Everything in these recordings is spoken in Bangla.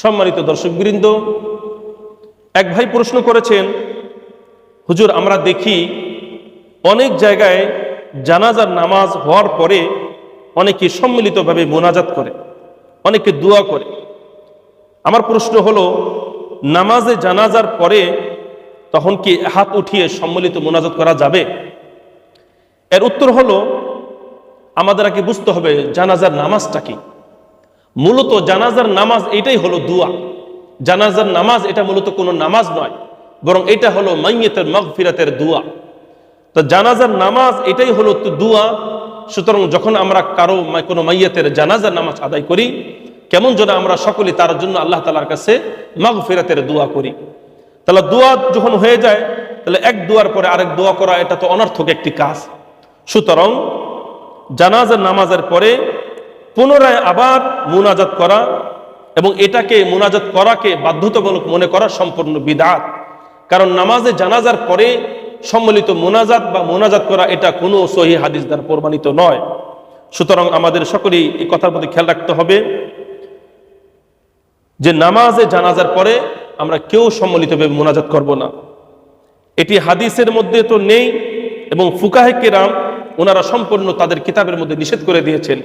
সম্মানিত দর্শকবৃন্দ, এক ভাই প্রশ্ন করেছেন, হুজুর আমরা দেখি অনেক জায়গায় জানাজার নামাজ হওয়ার পরে অনেকে সম্মিলিতভাবে মোনাজাত করে, অনেকে দোয়া করে। আমার প্রশ্ন হলো, নামাজে জানাজার পরে তখন কি হাত উঠিয়ে সম্মিলিত মোনাজাত করা যাবে? এর উত্তর হলো, আমাদের আগে বুঝতে হবে জানাজার নামাজটা কি। মূলত জানাজার নামাজ এটাই হলো দোয়া। জানাজার নামাজ এটা মূলত কোনো নামাজ নয়, বরং এটা হলো মাইয়িতের মাগফিরাতের দোয়া। তো জানাজার নামাজ এটাই হলো দোয়া। সুতরাং যখন আমরা কোনো মাইয়িতের জানাজার নামাজ আদায় করি, কেমন যেন আমরা সকলে তার জন্য আল্লাহ তাআলার কাছে মাগফিরাতের দোয়া করি। তাহলে দোয়া যখন হয়ে যায়, তাহলে এক দোয়ার পরে আরেক দোয়া করা এটা তো অনর্থক একটি কাজ। সুতরাং জানাজার নামাজের পরে পুনরায় আবার মুনাজাত করা এবং এটাকে মুনাজাত করাকে বাধ্যতামূলক মনে করা সম্পূর্ণ বিদআত। কারণ নামাজে জানাজার পরে সম্মিলিত মুনাজাত বা মুনাজাত করা এটা কোনো সহিহ হাদিস দ্বারা প্রমাণিত নয়। সুতরাং আমাদের সকলেই এই কথার প্রতি খেয়াল রাখতে হবে যে নামাজে জানাজার পরে আমরা কেউ সম্মিলিতভাবে মুনাজাত করব না। এটি হাদিসের মধ্যে তো নেই এবং ফুকাহে কেরাম ওনারা সম্পূর্ণ তাদের কিতাবের মধ্যে নিষেধ করে দিয়েছেন।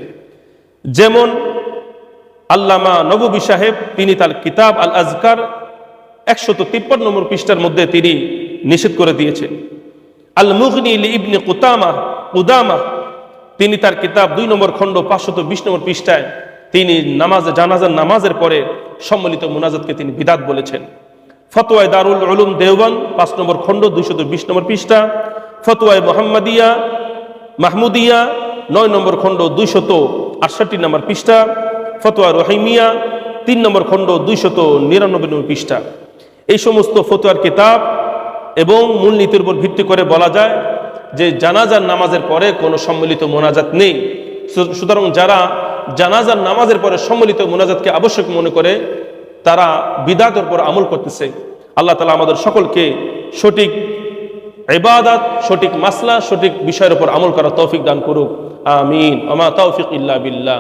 যেমন আল্লামা নববী সাহেব তিনি তার কিতাব আল আজকার 153 নম্বর পৃষ্ঠার মধ্যে তিনি নিষেধ করে দিয়েছেন। আল মুগনি লি ইবনে কুদামা তিনি তার কিতাব 2 নম্বর খণ্ড 520 নম্বর পৃষ্ঠায় তিনি জানাজার নামাজের পরে সম্মিলিত মুনাজাতকে তিনি বিদআত বলেছেন। ফতোয়ায়ে দারুল উলুম দেওবন্দ 5 নম্বর খণ্ড 220 নম্বর পৃষ্ঠা, ফতোয়ায়ে মাহমুদিয়া 9 নম্বর খণ্ড 268 নম্বর পৃষ্ঠা, ফতোয়া রহিমিয়া 3 নম্বর খণ্ড 299 নম্বর পৃষ্ঠা। এই সমস্ত ফতোয়ার কিতাব এবং মূলনীতির উপর ভিত্তি করে বলা যায় যে জানাজার নামাজের পরে কোনো সম্মিলিত মোনাজাত নেই। সুতরাং যারা জানাজার নামাজের পরে সম্মিলিত মোনাজাতকে আবশ্যক মনে করে তারা বিদআতের উপর আমল করতেছে। আল্লাহ তাআলা আমাদের সকলকে সঠিক ইবাদত, সঠিক মাসলা, সঠিক বিষয়ের উপর আমল করার তৌফিক দান করুক। আমিন। ওয়া মা তাওফিক ইল্লা বিল্লাহ।